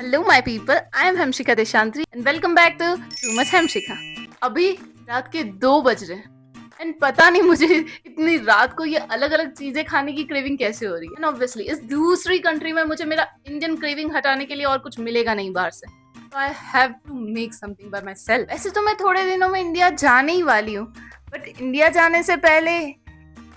Hello my people, I am Hamshika देशांत्री and welcome back to too much Hamshika. अभी रात के 2 बज रहे हैं एंड पता नहीं मुझे इतनी रात को ये अलग अलग चीजें खाने की क्रेविंग कैसे हो रही है। एंड ऑब्वियसली इस दूसरी कंट्री में मुझे मेरा इंडियन क्रेविंग हटाने के लिए और कुछ मिलेगा नहीं बाहर से, तो I have to make something by myself. वैसे तो मैं थोड़े दिनों में इंडिया जाने ही वाली हूँ, बट इंडिया जाने से पहले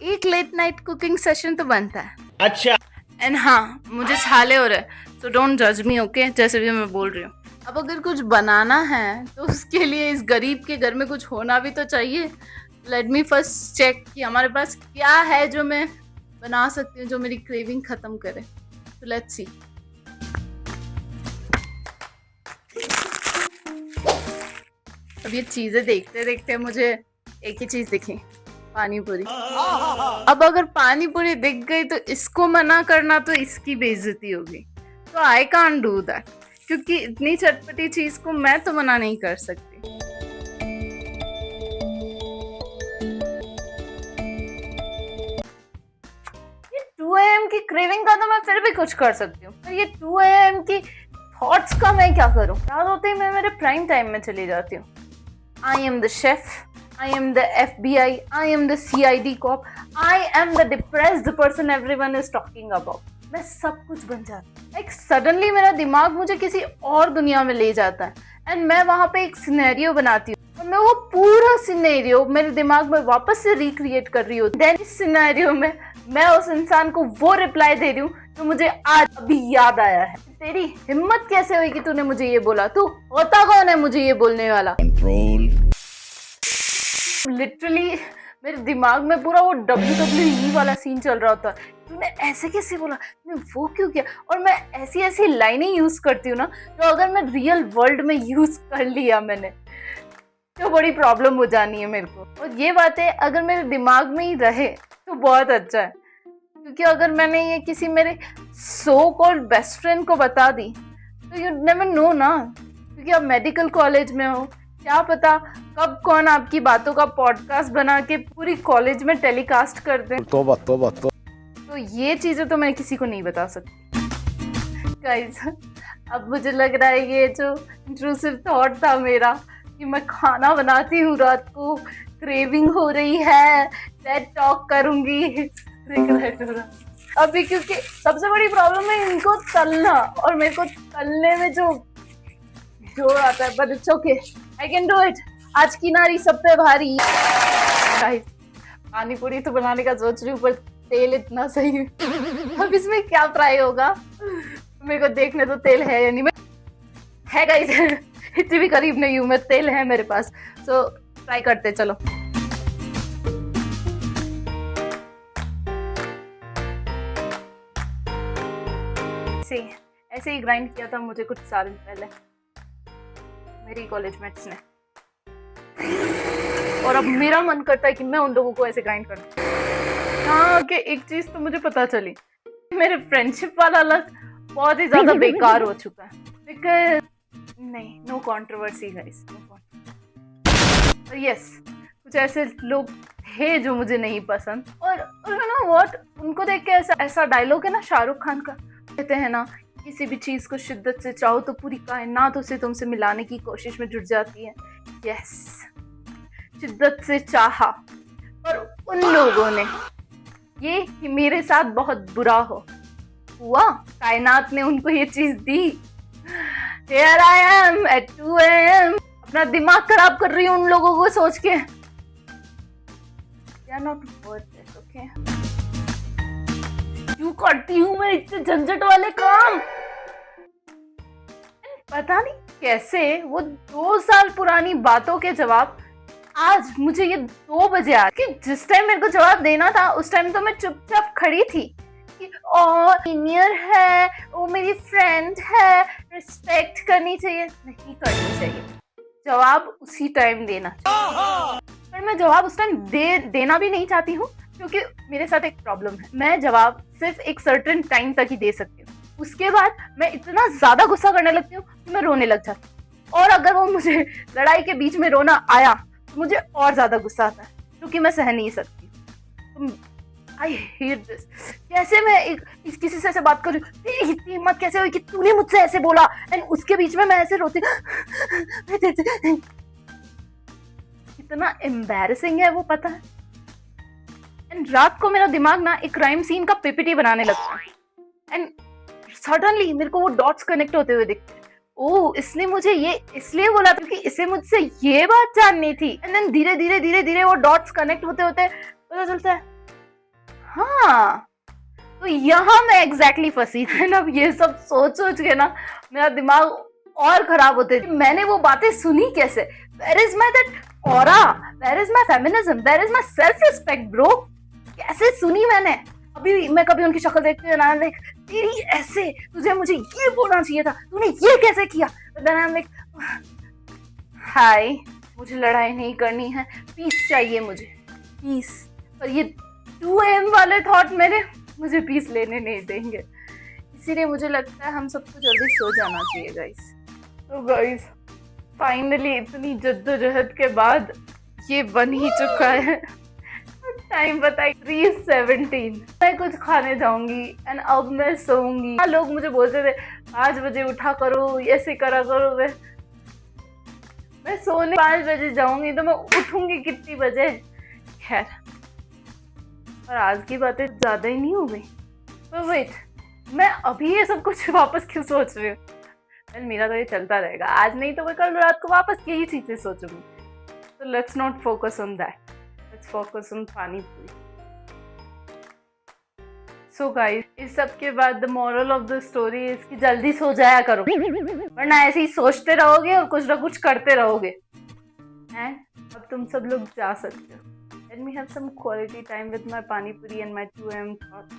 एक लेट नाइट कुकिंग सेशन तो बनता है। अच्छा। एंड हाँ, मुझे छाले हो रहे हैं, तो डोंट जज मी, ओके? जैसे भी मैं बोल रही हूँ। अब अगर कुछ बनाना है तो उसके लिए इस गरीब के घर में कुछ होना भी तो चाहिए। लेट मी फर्स्ट चेक कि हमारे पास क्या है जो मैं बना सकती हूँ जो मेरी क्रेविंग खत्म करे। तो लेट्स सी। अब ये चीजें देखते देखते मुझे एक ही चीज दिखी, पानी पूरी। अब अगर पानी पूरी दिख गई तो इसको मना करना तो इसकी बेइज्जती होगी, तो आई कांट डू दैट, क्योंकि इतनी चटपटी चीज को मैं तो मना नहीं कर सकती। ये 2 AM की क्रेविंग का तो मैं फिर भी कुछ कर सकती हूँ, पर ये 2 AM की थॉट्स का मैं क्या करूँ? रात होते ही मैं मेरे प्राइम टाइम में चली जाती हूँ। I am the chef, I am the FBI, I am the CID cop, I am the depressed person everyone is talking about. मैं सब कुछ बन जाती हूँ। सडनली मेरा दिमाग मुझे किसी और दुनिया में ले जाता है एंड मैं वहाँ पे एक सिनेरियो बनाती हूँ और मैं वो पूरा सिनेरियो मेरे दिमाग में वापस से रिक्रिएट कर रही हूँ। देन इस सिनेरियो में मैं उस इंसान को वो रिप्लाई दे रही हूँ जो मुझे आज अभी याद आया है। तेरी हिम्मत कैसे हुई कि तूने मुझे ये बोला? तू होता कौन है मुझे ये बोलने वाला? कंट्रोल। लिटरली मेरे दिमाग में पूरा वो WWE वाला सीन चल रहा होता है। तूने ऐसे कैसे बोला, तूने वो क्यों किया? और मैं ऐसी ऐसी लाइनें यूज करती हूँ ना, जो अगर मैं रियल वर्ल्ड में यूज कर लिया मैंने तो बड़ी प्रॉब्लम हो जानी है मेरे को। और ये बातें अगर मेरे दिमाग में ही रहे तो बहुत अच्छा है, क्योंकि अगर मैंने ये किसी मेरे सो कॉल्ड बेस्ट फ्रेंड को बता दी तो यू नेवर नो ना, क्योंकि आप मेडिकल कॉलेज में हो, क्या पता कब कौन आपकी बातों का पॉडकास्ट बना के पूरी कॉलेज में टेलीकास्ट कर दे। तोबा तोबा तो तो ये चीजें तो मैं किसी को नहीं बता सकती। गाइस, अब मुझे लग रहा है ये जो इंट्रूसिव थॉट था मेरा कि मैं खाना बनाती हूँ रात को, क्रेविंग हो रही है, टेड टॉक करूंगी, रिग्रेट हो रहा अभी, क्योंकि सबसे बड़ी प्रॉब्लम है इनको तलना, और मेरे को तलने में जो जोर आता है, but it's okay, I can do it. आज की नारी सब पे भारी। गाइस, पानी पूरी तो बनाने का सोच रही हूँ, पर तेल इतना सही अब इसमें क्या फ्राई होगा मेरे को देखने तो तेल है या नहीं। है गाइस, इतनी भी करीब नहीं हूँ मैं, तेल है मेरे पास, सो ट्राई करते चलो। ऐसे ही ग्राइंड किया था मुझे कुछ साल पहले मेरी कॉलेजमेट्स ने, और अब मेरा मन करता है कि मैं उन लोगों को ऐसे ग्राइंड कर दूं। हाँ, कि एक चीज तो मुझे पता चली, मेरे फ्रेंडशिप वाला लक बहुत ही ज्यादा बेकार हो चुका है। बिकॉज नहीं, no controversy guys, no. Yes, कुछ ऐसे लोग थे जो मुझे नहीं पसंद, और यू नो व्हाट, उनको देख के ऐसा डायलॉग है ना शाहरुख खान का, कहते हैं ना, किसी भी चीज को शिद्दत से चाहो तो पूरी कायनात उसे तुमसे मिलाने की कोशिश में जुट जाती है। यस, शिद्दत से चाहा, पर उन लोगों ने ये कि मेरे साथ बहुत बुरा हुआ, कायनात ने उनको ये चीज दी। Here I am at 2 AM, अपना दिमाग खराब कर रही हूँ उन लोगों को सोच के। They are not worth it, okay? क्यों करती हूँ मैं इतने झंझट वाले काम? पता नहीं कैसे वो 2 साल पुरानी बातों के जवाब आज मुझे ये 2 बजे आ, कि जिस टाइम मेरे को जवाब देना था उस टाइम तो मैं चुपचाप खड़ी थी कि ओ सीनियर है, वो मेरी फ्रेंड है, रिस्पेक्ट करनी चाहिए, नहीं करनी चाहिए, जवाब उसी टाइम देना चाहिए। पर मैं जवाब उस टाइम देना भी नहीं चाहती हूँ, क्योंकि मेरे साथ एक प्रॉब्लम है, मैं जवाब सिर्फ एक सर्टेन टाइम तक ही दे सकती हूँ, उसके बाद मैं इतना ज्यादा गुस्सा करने लगती हूँ कि मैं रोने लग जाती हूँ, और अगर वो मुझे लड़ाई के बीच में रोना आया तो मुझे और ज्यादा गुस्सा आता है, क्योंकि मैं सह नहीं सकती। तो आई हेट दिस। कैसे मैं किसी से ऐसे बात कर रही हूँ, तेरी इतनी हिम्मत कैसे हुई कि तूने मुझसे ऐसे बोला, एंड उसके बीच में मैं ऐसे रोती। कितना एम्बैरेसिंग है वो, पता है। एंड रात को मेरा दिमाग ना एक क्राइम सीन का पीपीटी बनाने लगता है, एंड सडनली मेरे को वो डॉट्स कनेक्ट होते हुए दिखते हैं। ओह, इसने मुझे ये इसलिए बोला था क्योंकि इसे मुझसे ये बात जाननी थी। एंड देन धीरे धीरे धीरे धीरे वो डॉट्स कनेक्ट होते होते पता चलता है, हाँ, तो यहाँ मैं एग्जैक्टली फंसी थी। अब ये सब सोच सोच के ना मेरा दिमाग और खराब होते, मैंने वो बातें सुनी कैसे। Where is my that aura, where is my feminism, where is my self respect bro. कैसे सुनी मैंने। अभी मैं कभी उनकी शक्ल देखती हूँ ना, लाइक तेरी ऐसे, तुझे मुझे ये बोलना चाहिए था, तूने ये कैसे किया। देन आई एम लाइक, हाय, मुझे लड़ाई नहीं करनी है, पीस चाहिए मुझे, पीस। पर ये 2 AM वाले थॉट मेरे मुझे पीस लेने नहीं देंगे, इसीलिए मुझे लगता है हम सबको जल्दी सो जाना चाहिए गाइस। तो गाइस फाइनली इतनी जद्दोजहद के बाद ये बन ही चुका है। टाइम बताइए 3:17। मैं कुछ खाने जाऊंगी एंड अब मैं सोऊंगी। लोग मुझे बोलते थे 5 बजे उठा करो, ऐसे करा करो। मैं सोने 5 बजे जाऊंगी तो मैं उठूंगी कितनी बजे। खैर, और आज की बातें ज्यादा ही नहीं हो गई। पर वेट, मैं अभी ये सब कुछ वापस क्यों सोच रही हूँ। मेरा तो ये चलता रहेगा, आज नहीं तो मैं कल रात को वापस यही चीजें सोचूंगी। तो let's not focus on that, let's focus on पानी पूरी। सो गाइस, इस सब के बाद the moral of the story is कि जल्दी सो जाया करो, वरना ऐसे ही सोचते रहोगे और कुछ ना कुछ करते रहोगे। एंड अब तुम सब लोग जा सकते हो। Let me have some quality time with my pani puri and my 2 AM thoughts.